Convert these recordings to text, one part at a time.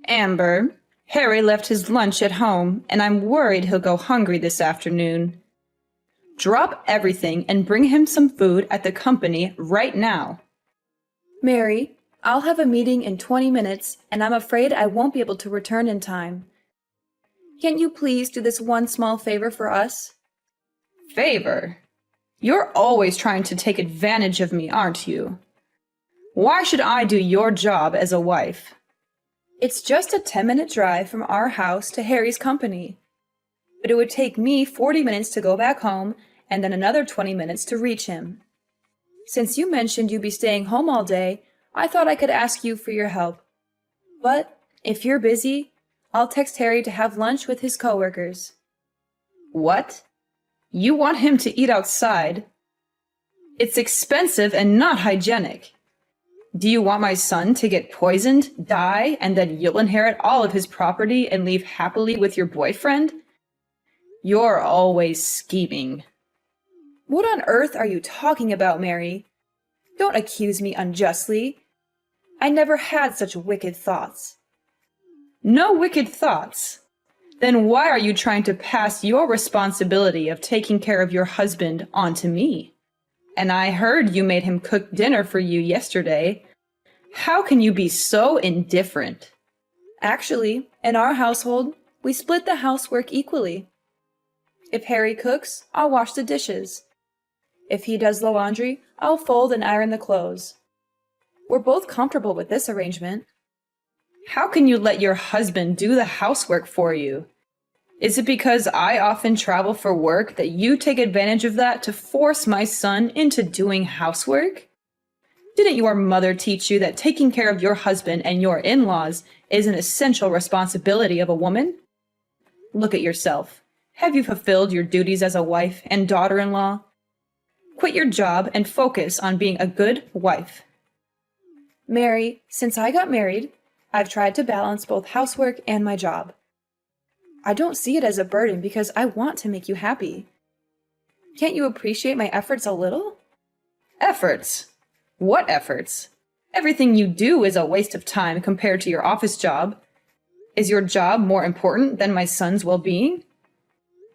Amber, Harry left his lunch at home, and I'm worried he'll go hungry this afternoon. Drop everything and bring him some food at the company right now. Mary, I'll have a meeting in 20 minutes, and I'm afraid I won't be able to return in time. Can't you please do this one small favor for us? Favor? You're always trying to take advantage of me, aren't you? Why should I do your job as a wife? It's just a 10-minute drive from our house to Harry's company. But it would take me 40 minutes to go back home and then another 20 minutes to reach him. Since you mentioned you'd be staying home all day, I thought I could ask you for your help. But if you're busy, I'll text Harry to have lunch with his coworkers. What? You want him to eat outside? It's expensive and not hygienic. Do you want my son to get poisoned, die, and then you'll inherit all of his property and leave happily with your boyfriend? You're always scheming. What on earth are you talking about, Mary? Don't accuse me unjustly. I never had such wicked thoughts. No wicked thoughts. Then why are you trying to pass your responsibility of taking care of your husband onto me? And I heard you made him cook dinner for you yesterday. How can you be so indifferent? Actually, in our household, we split the housework equally. If Harry cooks, I'll wash the dishes. If he does the laundry, I'll fold and iron the clothes. We're both comfortable with this arrangement. How can you let your husband do the housework for you? Is it because I often travel for work that you take advantage of that to force my son into doing housework? Didn't your mother teach you that taking care of your husband and your in-laws is an essential responsibility of a woman? Look at yourself. Have you fulfilled your duties as a wife and daughter-in-law? Quit your job and focus on being a good wife. Mary, since I got married, I've tried to balance both housework and my job. I don't see it as a burden because I want to make you happy. Can't you appreciate my efforts a little? Efforts? What efforts? Everything you do is a waste of time compared to your office job. Is your job more important than my son's well-being?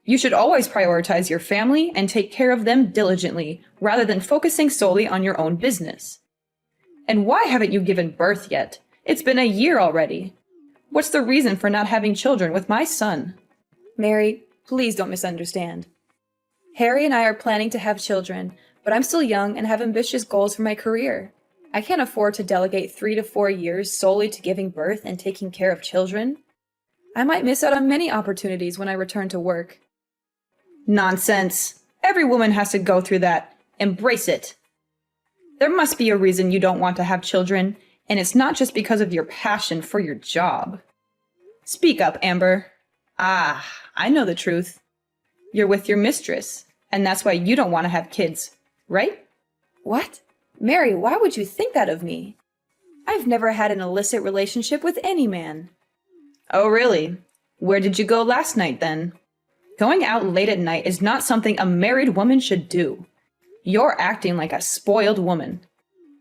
You should always prioritize your family and take care of them diligently, rather than focusing solely on your own business. And why haven't you given birth yet? It's been a year already. What's the reason for not having children with my son? Mary, please don't misunderstand. Harry and I are planning to have children, but I'm still young and have ambitious goals for my career. I can't afford to delegate 3 to 4 years solely to giving birth and taking care of children. I might miss out on many opportunities when I return to work. Nonsense. Every woman has to go through that. Embrace it. There must be a reason you don't want to have children, and it's not just because of your passion for your job. Speak up, Amber. Ah, I know the truth. You're with your mistress, and that's why you don't want to have kids, right? What? Mary, why would you think that of me? I've never had an illicit relationship with any man. Oh, really? Where did you go last night, then? Going out late at night is not something a married woman should do. You're acting like a spoiled woman.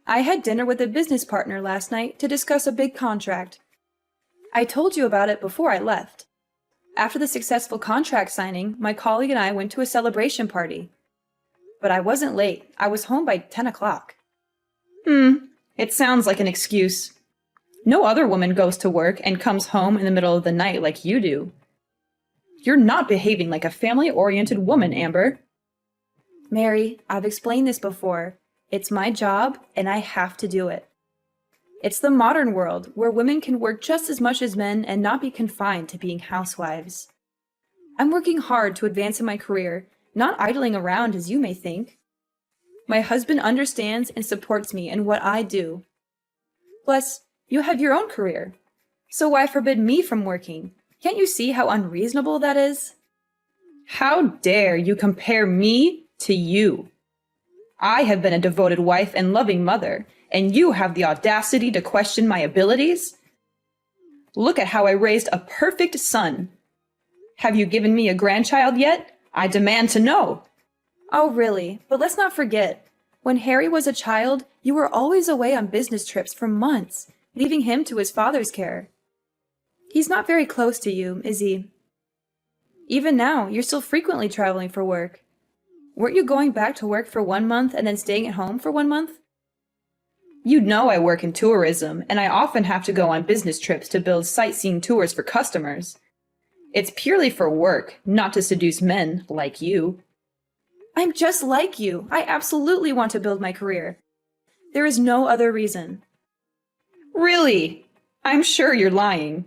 I had dinner with a business partner last night to discuss a big contract. I told you about it before I left. After the successful contract signing, my colleague and I went to a celebration party. But I wasn't late. I was home by 10 o'clock. It sounds like an excuse. No other woman goes to work and comes home in the middle of the night like you do. You're not behaving like a family-oriented woman, Amber. Mary, I've explained this before. It's my job, and I have to do it. It's the modern world, where women can work just as much as men and not be confined to being housewives. I'm working hard to advance in my career, not idling around as you may think. My husband understands and supports me in what I do. Plus, you have your own career. So why forbid me from working? Can't you see how unreasonable that is? How dare you compare me to you? I have been a devoted wife and loving mother, and you have the audacity to question my abilities? Look at how I raised a perfect son. Have you given me a grandchild yet? I demand to know. Oh, really? But let's not forget, when Harry was a child, you were always away on business trips for months, leaving him to his father's care. He's not very close to you, is he? Even now, you're still frequently traveling for work. Weren't you going back to work for 1 month and then staying at home for 1 month? You know I work in tourism, and I often have to go on business trips to build sightseeing tours for customers. It's purely for work, not to seduce men like you. I'm just like you. I absolutely want to build my career. There is no other reason. Really? I'm sure you're lying.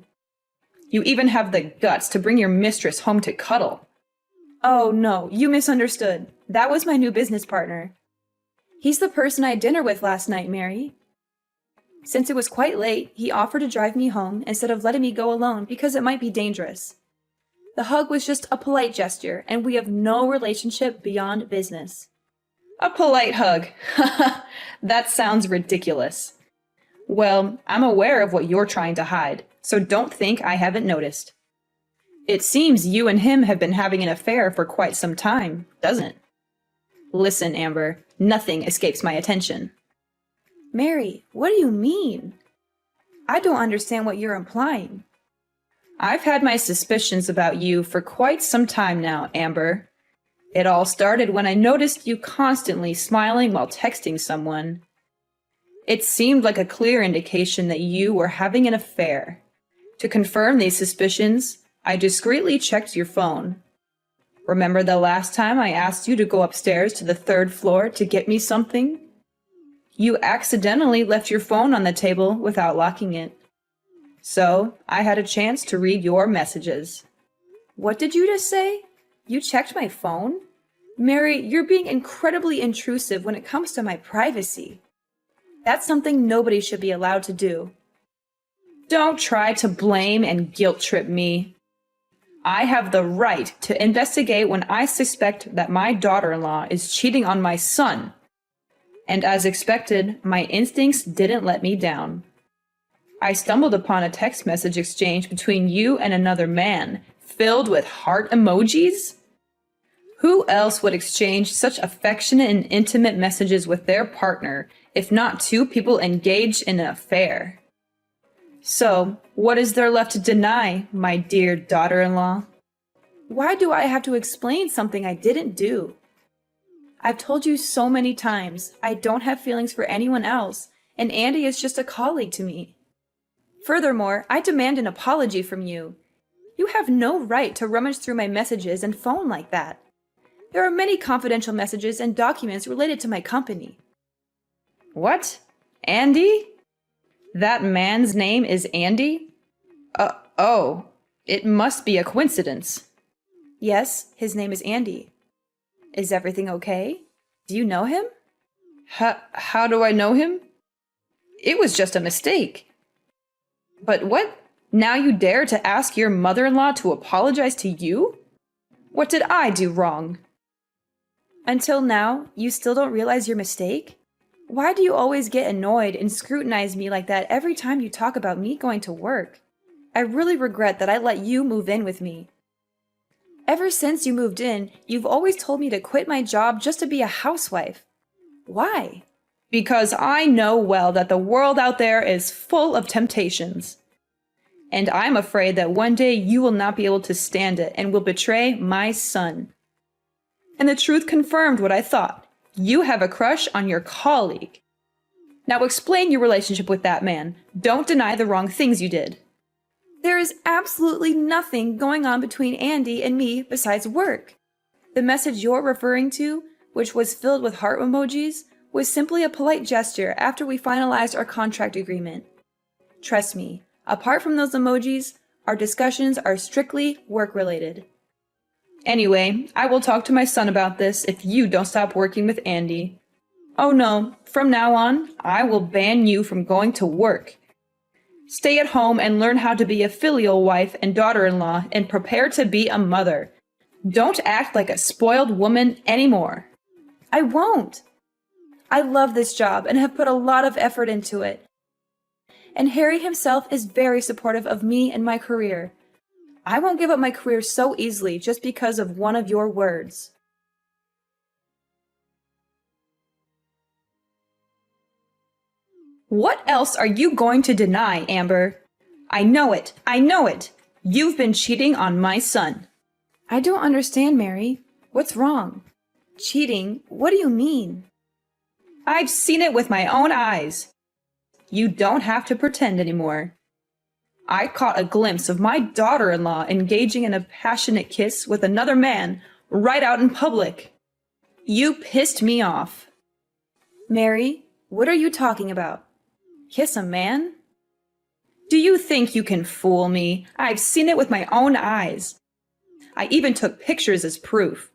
You even have the guts to bring your mistress home to cuddle. Oh no, you misunderstood. That was my new business partner. He's the person I had dinner with last night, Mary. Since it was quite late, he offered to drive me home instead of letting me go alone because it might be dangerous. The hug was just a polite gesture, and we have no relationship beyond business. A polite hug. That sounds ridiculous. Well, I'm aware of what you're trying to hide, so don't think I haven't noticed. It seems you and him have been having an affair for quite some time, doesn't it? Listen, Amber, nothing escapes my attention. Mary, what do you mean? I don't understand what you're implying. I've had my suspicions about you for quite some time now, Amber. It all started when I noticed you constantly smiling while texting someone. It seemed like a clear indication that you were having an affair. To confirm these suspicions, I discreetly checked your phone. Remember the last time I asked you to go upstairs to the 3rd floor to get me something? You accidentally left your phone on the table without locking it. So, I had a chance to read your messages. What did you just say? You checked my phone? Mary, you're being incredibly intrusive when it comes to my privacy. That's something nobody should be allowed to do. Don't try to blame and guilt trip me. I have the right to investigate when I suspect that my daughter-in-law is cheating on my son. And as expected, my instincts didn't let me down. I stumbled upon a text message exchange between you and another man, filled with heart emojis? Who else would exchange such affectionate and intimate messages with their partner, if not two people engaged in an affair? So, what is there left to deny, my dear daughter-in-law? Why do I have to explain something I didn't do? I've told you so many times I don't have feelings for anyone else, and Andy is just a colleague to me. Furthermore, I demand an apology from you. You have no right to rummage through my messages and phone like that. There are many confidential messages and documents related to my company. What? Andy? That man's name is Andy? Oh, it must be a coincidence. Yes, his name is Andy. Is everything okay? Do you know him? How do I know him? It was just a mistake. But what? Now you dare to ask your mother-in-law to apologize to you? What did I do wrong? Until now, you still don't realize your mistake? Why do you always get annoyed and scrutinize me like that every time you talk about me going to work? I really regret that I let you move in with me. Ever since you moved in, you've always told me to quit my job just to be a housewife. Why? Because I know well that the world out there is full of temptations. And I'm afraid that one day you will not be able to stand it and will betray my son. And the truth confirmed what I thought. You have a crush on your colleague. Now explain your relationship with that man. Don't deny the wrong things you did. There is absolutely nothing going on between Andy and me besides work. The message you're referring to, which was filled with heart emojis, was simply a polite gesture after we finalized our contract agreement. Trust me, apart from those emojis, our discussions are strictly work-related. Anyway, I will talk to my son about this if you don't stop working with Andy. Oh no, from now on, I will ban you from going to work. Stay at home and learn how to be a filial wife and daughter-in-law and prepare to be a mother. Don't act like a spoiled woman anymore. I won't. I love this job and have put a lot of effort into it. And Harry himself is very supportive of me and my career. I won't give up my career so easily just because of one of your words. What else are you going to deny, Amber? I know it. I know it. You've been cheating on my son. I don't understand, Mary. What's wrong? Cheating? What do you mean? I've seen it with my own eyes. You don't have to pretend anymore. I caught a glimpse of my daughter-in-law engaging in a passionate kiss with another man right out in public. You pissed me off. Mary, what are you talking about? Kiss a man? Do you think you can fool me? I've seen it with my own eyes. I even took pictures as proof.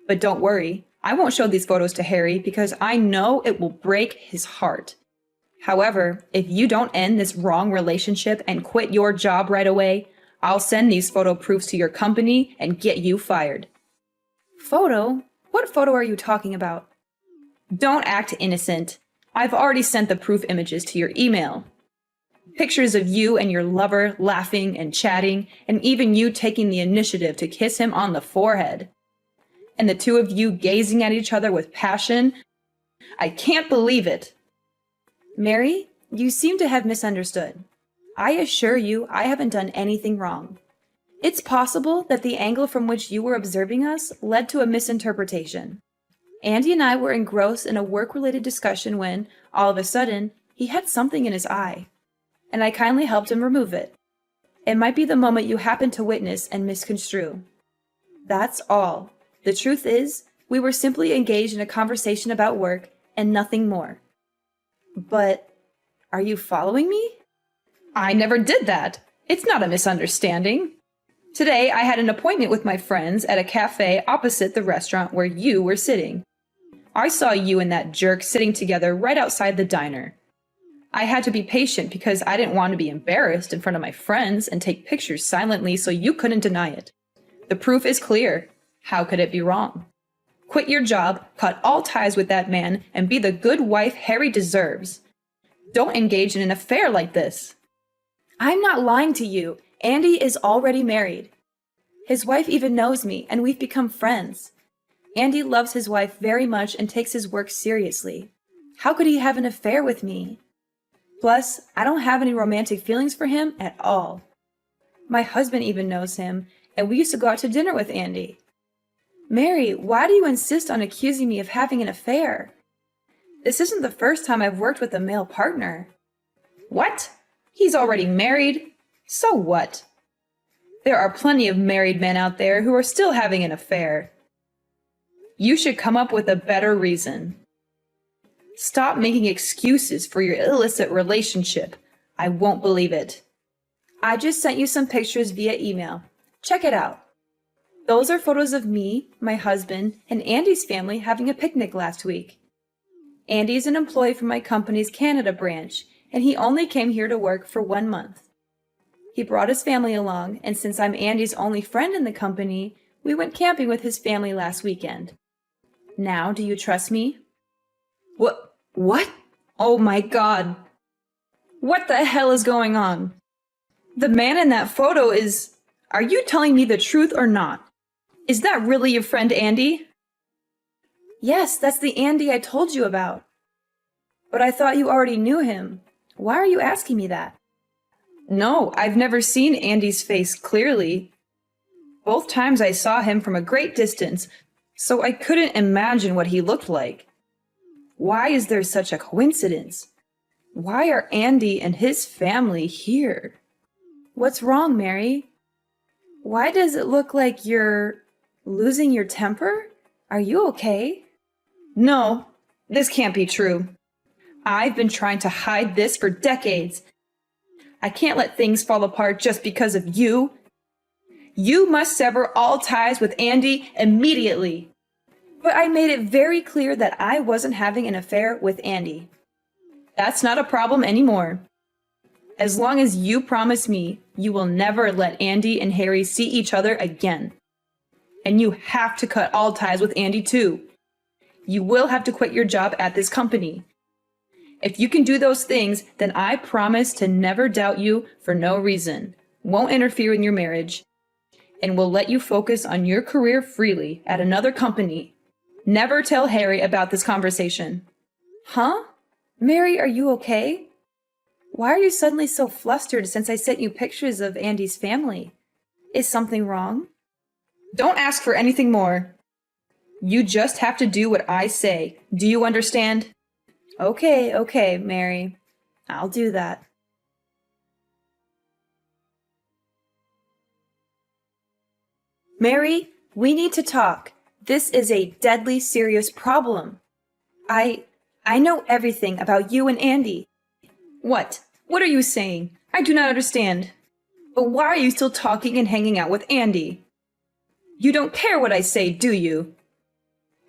But don't worry, I won't show these photos to Harry because I know it will break his heart. However, if you don't end this wrong relationship and quit your job right away, I'll send these photo proofs to your company and get you fired. Photo? What photo are you talking about? Don't act innocent. I've already sent the proof images to your email. Pictures of you and your lover laughing and chatting, and even you taking the initiative to kiss him on the forehead. And the two of you gazing at each other with passion. I can't believe it. Mary, you seem to have misunderstood. I assure you I haven't done anything wrong. It's possible that the angle from which you were observing us led to a misinterpretation. Andy and I were engrossed in a work-related discussion when, all of a sudden, he had something in his eye, and I kindly helped him remove it. It might be the moment you happened to witness and misconstrue. That's all. The truth is, we were simply engaged in a conversation about work and nothing more. But, are you following me? I never did that. It's not a misunderstanding. Today, I had an appointment with my friends at a cafe opposite the restaurant where you were sitting. I saw you and that jerk sitting together right outside the diner. I had to be patient because I didn't want to be embarrassed in front of my friends and take pictures silently so you couldn't deny it. The proof is clear. How could it be wrong? Quit your job, cut all ties with that man, and be the good wife Harry deserves. Don't engage in an affair like this. I'm not lying to you. Andy is already married. His wife even knows me, and we've become friends. Andy loves his wife very much and takes his work seriously. How could he have an affair with me? Plus, I don't have any romantic feelings for him at all. My husband even knows him, and we used to go out to dinner with Andy. Mary, why do you insist on accusing me of having an affair? This isn't the first time I've worked with a male partner. What? He's already married? So what? There are plenty of married men out there who are still having an affair. You should come up with a better reason. Stop making excuses for your illicit relationship. I won't believe it. I just sent you some pictures via email. Check it out. Those are photos of me, my husband, and Andy's family having a picnic last week. Andy's an employee from my company's Canada branch, and he only came here to work for 1 month. He brought his family along, and since I'm Andy's only friend in the company, we went camping with his family last weekend. Now, do you trust me? What? Oh my God. What the hell is going on? The man in that photo is... Are you telling me the truth or not? Is that really your friend Andy? Yes, that's the Andy I told you about. But I thought you already knew him. Why are you asking me that? No, I've never seen Andy's face clearly. Both times I saw him from a great distance, so I couldn't imagine what he looked like. Why is there such a coincidence? Why are Andy and his family here? What's wrong, Mary? Why does it look like you're losing your temper? Are you okay? No, this can't be true. I've been trying to hide this for decades. I can't let things fall apart just because of you. You must sever all ties with Andy immediately. But I made it very clear that I wasn't having an affair with Andy. That's not a problem anymore. As long as you promise me you will never let Andy and Harry see each other again. And you have to cut all ties with Andy too. You will have to quit your job at this company. If you can do those things, then I promise to never doubt you for no reason, won't interfere in your marriage, and will let you focus on your career freely at another company. Never tell Harry about this conversation. Huh? Mary, are you okay? Why are you suddenly so flustered since I sent you pictures of Andy's family? Is something wrong? Don't ask for anything more. You just have to do what I say. Do you understand? Okay, Mary. I'll do that. Mary, we need to talk. This is a deadly serious problem. I know everything about you and Andy. What? What are you saying? I do not understand. But why are you still talking and hanging out with Andy? You don't care what I say, do you?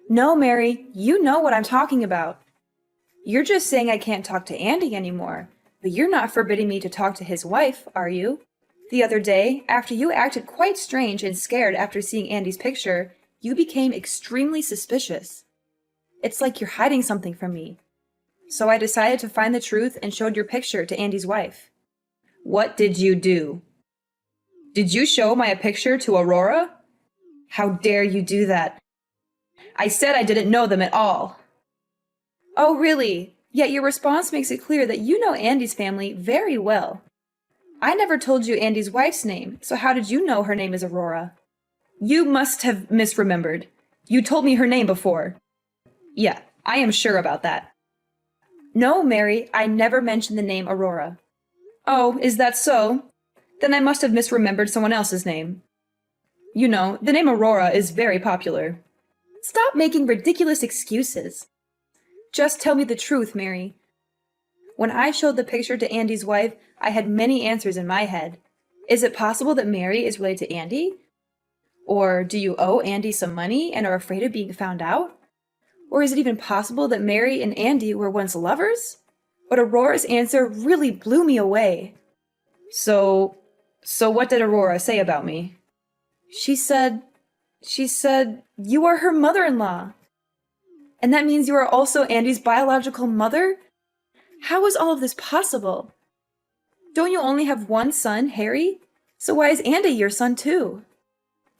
No, Mary, you know what I'm talking about. You're just saying I can't talk to Andy anymore, but you're not forbidding me to talk to his wife, are you? The other day, after you acted quite strange and scared after seeing Andy's picture, you became extremely suspicious. It's like you're hiding something from me. So I decided to find the truth and showed your picture to Andy's wife. What did you do? Did you show my picture to Aurora? How dare you do that? I said I didn't know them at all. Oh, really? Yet your response makes it clear that you know Andy's family very well. I never told you Andy's wife's name, so how did you know her name is Aurora? You must have misremembered. You told me her name before. Yeah, I am sure about that. No, Mary, I never mentioned the name Aurora. Oh, is that so? Then I must have misremembered someone else's name. You know, the name Aurora is very popular. Stop making ridiculous excuses. Just tell me the truth, Mary. When I showed the picture to Andy's wife, I had many answers in my head. Is it possible that Mary is related to Andy? Or do you owe Andy some money and are afraid of being found out? Or is it even possible that Mary and Andy were once lovers? But Aurora's answer really blew me away. So what did Aurora say about me? She said, you are her mother-in-law. And that means you are also Andy's biological mother? How is all of this possible? Don't you only have one son, Harry? So why is Andy your son too?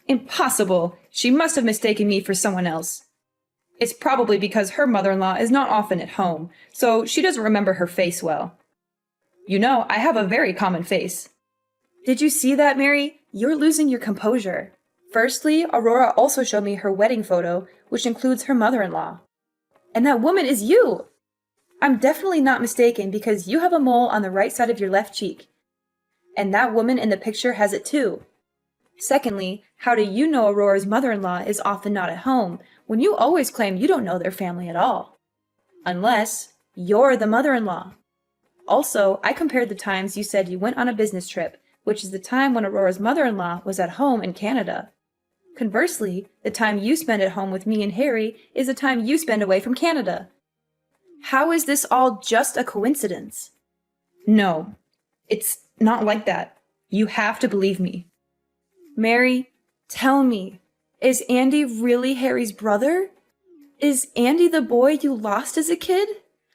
Impossible! She must have mistaken me for someone else. It's probably because her mother-in-law is not often at home, so she doesn't remember her face well. You know, I have a very common face. Did you see that, Mary? You're losing your composure. Firstly, Aurora also showed me her wedding photo, which includes her mother-in-law. And that woman is you! I'm definitely not mistaken because you have a mole on the right side of your left cheek. And that woman in the picture has it too. Secondly, how do you know Aurora's mother-in-law is often not at home when you always claim you don't know their family at all? Unless you're the mother-in-law. Also, I compared the times you said you went on a business trip, which is the time when Aurora's mother-in-law was at home in Canada. Conversely, the time you spend at home with me and Harry is the time you spend away from Canada. How is this all just a coincidence? No, it's not like that. You have to believe me. Mary, tell me, is Andy really Harry's brother? Is Andy the boy you lost as a kid?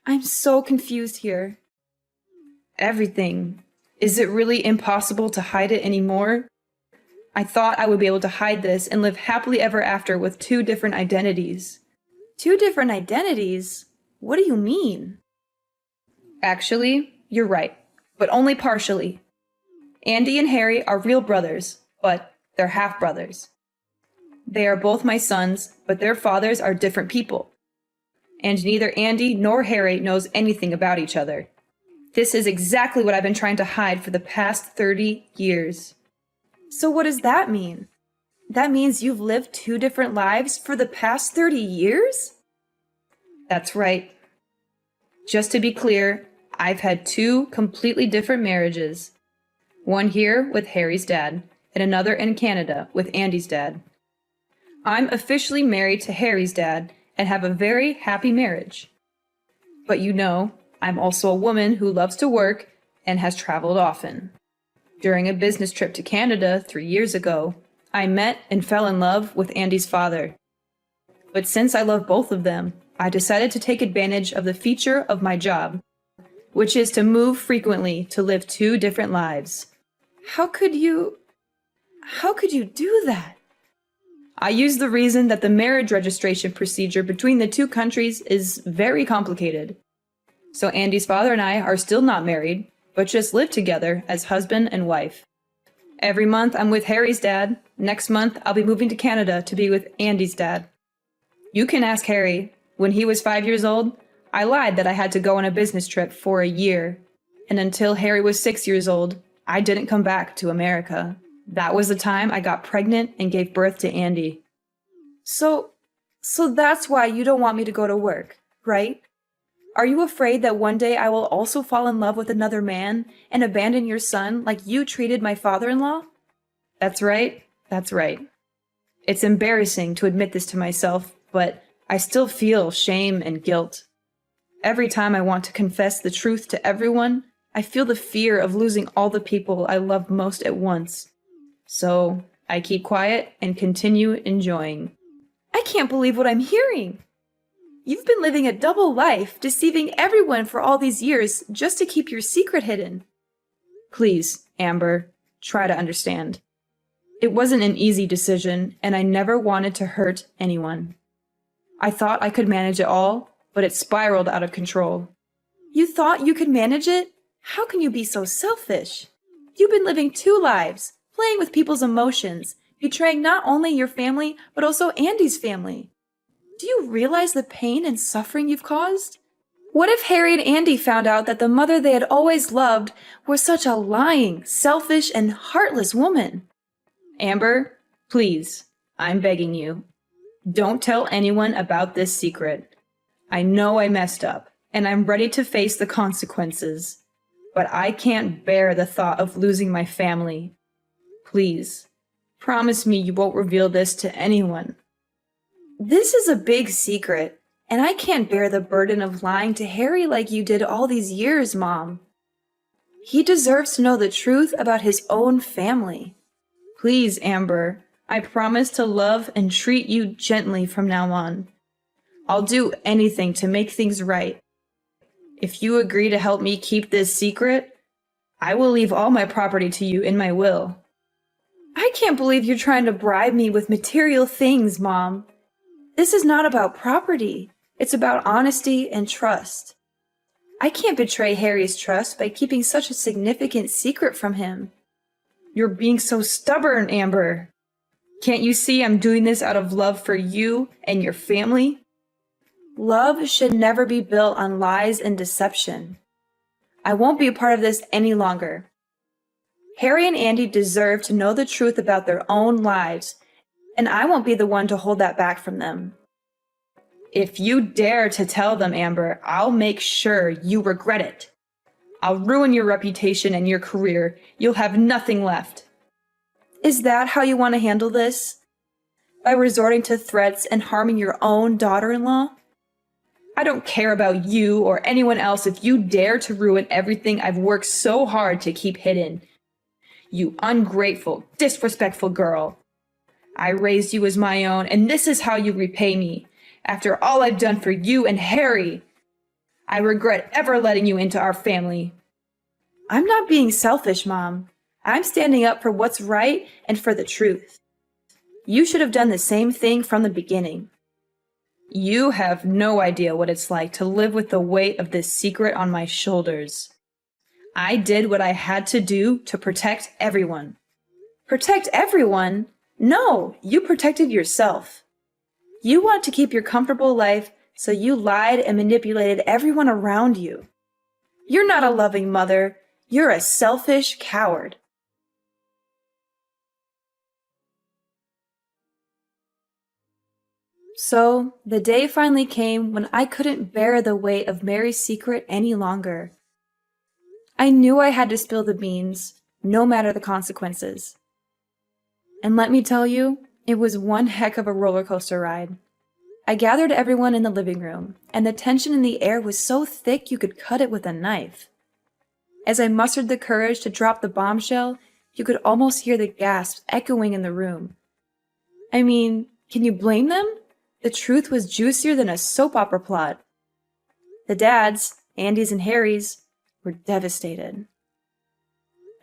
I'm so confused here. Everything. Is it really impossible to hide it anymore? I thought I would be able to hide this and live happily ever after with 2 different identities. 2 different identities? What do you mean? Actually, you're right, but only partially. Andy and Harry are real brothers, but they're half-brothers. They are both my sons, but their fathers are different people. And neither Andy nor Harry knows anything about each other. This is exactly what I've been trying to hide for the past 30 years. So what does that mean? That means you've lived 2 different lives for the past 30 years? That's right. Just to be clear, I've had 2 completely different marriages. One here with Harry's dad, and another in Canada with Andy's dad. I'm officially married to Harry's dad and have a very happy marriage. But you know, I'm also a woman who loves to work and has traveled often. During a business trip to Canada 3 years ago, I met and fell in love with Andy's father. But since I love both of them, I decided to take advantage of the feature of my job, which is to move frequently to live 2 different lives. How could you do that? I use the reason that the marriage registration procedure between the 2 countries is very complicated. So Andy's father and I are still not married, but just live together as husband and wife. Every month I'm with Harry's dad. Next month I'll be moving to Canada to be with Andy's dad. You can ask Harry. When he was 5 years old, I lied that I had to go on a business trip for a year. And until Harry was 6 years old, I didn't come back to America. That was the time I got pregnant and gave birth to Andy. So that's why you don't want me to go to work, right? Are you afraid that one day I will also fall in love with another man and abandon your son like you treated my father-in-law? That's right. That's right. It's embarrassing to admit this to myself, but I still feel shame and guilt. Every time I want to confess the truth to everyone, I feel the fear of losing all the people I love most at once. So I keep quiet and continue enjoying. I can't believe what I'm hearing. You've been living a double life, deceiving everyone for all these years just to keep your secret hidden. Please, Amber, try to understand. It wasn't an easy decision, and I never wanted to hurt anyone. I thought I could manage it all, but it spiraled out of control. You thought you could manage it? How can you be so selfish? You've been living two lives, playing with people's emotions, betraying not only your family, but also Andy's family. Do you realize the pain and suffering you've caused? What if Harry and Andy found out that the mother they had always loved was such a lying, selfish, and heartless woman? Amber, please, I'm begging you. Don't tell anyone about this secret. I know I messed up, and I'm ready to face the consequences. But I can't bear the thought of losing my family. Please, promise me you won't reveal this to anyone. This is a big secret, and I can't bear the burden of lying to Harry like you did all these years, Mom. He deserves to know the truth about his own family. Please, Amber, I promise to love and treat you gently from now on. I'll do anything to make things right. If you agree to help me keep this secret, I will leave all my property to you in my will. I can't believe you're trying to bribe me with material things, Mom. This is not about property. It's about honesty and trust. I can't betray Harry's trust by keeping such a significant secret from him. You're being so stubborn, Amber. Can't you see I'm doing this out of love for you and your family? Love should never be built on lies and deception. I won't be a part of this any longer. Harry and Andy deserve to know the truth about their own lives, and I won't be the one to hold that back from them. If you dare to tell them, Amber, I'll make sure you regret it. I'll ruin your reputation and your career. You'll have nothing left. Is that how you want to handle this? By resorting to threats and harming your own daughter-in-law? I don't care about you or anyone else if you dare to ruin everything I've worked so hard to keep hidden. You ungrateful, disrespectful girl. I raised you as my own, and this is how you repay me. After all I've done for you and Harry, I regret ever letting you into our family. I'm not being selfish, Mom. I'm standing up for what's right and for the truth. You should have done the same thing from the beginning. You have no idea what it's like to live with the weight of this secret on my shoulders. I did what I had to do to protect everyone. Protect everyone? No, you protected yourself. You want to keep your comfortable life, so you lied and manipulated everyone around you. You're not a loving mother. You're a selfish coward. So, the day finally came when I couldn't bear the weight of Mary's secret any longer. I knew I had to spill the beans, no matter the consequences. And let me tell you, it was one heck of a roller coaster ride. I gathered everyone in the living room, and the tension in the air was so thick you could cut it with a knife. As I mustered the courage to drop the bombshell, you could almost hear the gasps echoing in the room. I mean, can you blame them? The truth was juicier than a soap opera plot. The dads, Andy's and Harry's, were devastated.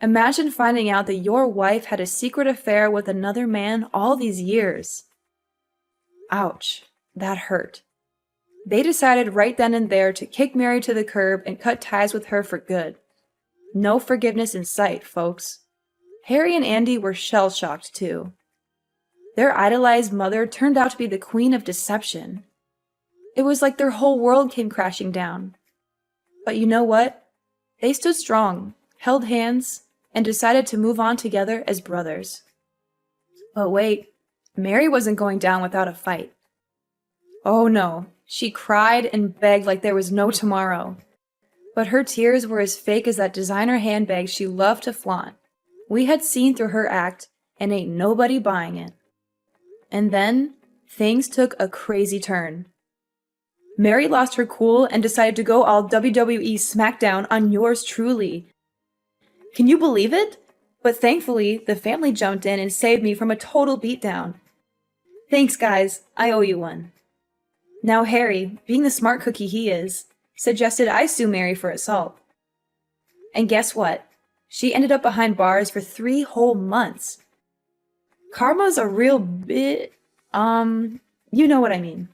Imagine finding out that your wife had a secret affair with another man all these years. Ouch, that hurt. They decided right then and there to kick Mary to the curb and cut ties with her for good. No forgiveness in sight, folks. Harry and Andy were shell-shocked too. Their idolized mother turned out to be the queen of deception. It was like their whole world came crashing down. But you know what? They stood strong, held hands, and decided to move on together as brothers. But wait, Mary wasn't going down without a fight. Oh no, she cried and begged like there was no tomorrow. But her tears were as fake as that designer handbag she loved to flaunt. We had seen through her act, and ain't nobody buying it. And then, things took a crazy turn. Mary lost her cool and decided to go all WWE SmackDown on yours truly. Can you believe it? But thankfully, the family jumped in and saved me from a total beatdown. Thanks, guys. I owe you one. Now Harry, being the smart cookie he is, suggested I sue Mary for assault. And guess what? She ended up behind bars for 3 whole months. Karma's a real bit, you know what I mean.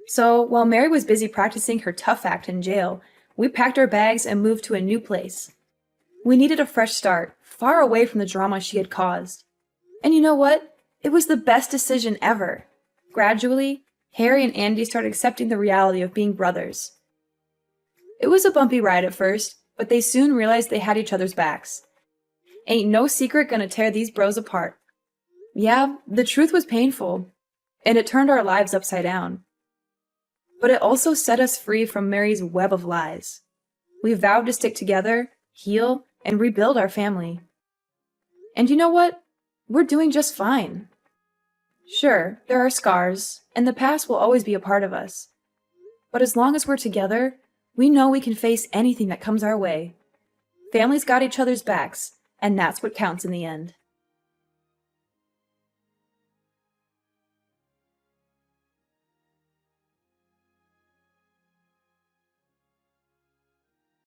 So, while Mary was busy practicing her tough act in jail, we packed our bags and moved to a new place. We needed a fresh start, far away from the drama she had caused. And you know what? It was the best decision ever. Gradually, Harry and Andy started accepting the reality of being brothers. It was a bumpy ride at first, but they soon realized they had each other's backs. Ain't no secret gonna tear these bros apart. Yeah, the truth was painful, and it turned our lives upside down. But it also set us free from Mary's web of lies. We vowed to stick together, heal, and rebuild our family. And you know what? We're doing just fine. Sure, there are scars, and the past will always be a part of us. But as long as we're together, we know we can face anything that comes our way. Families got each other's backs, and that's what counts in the end.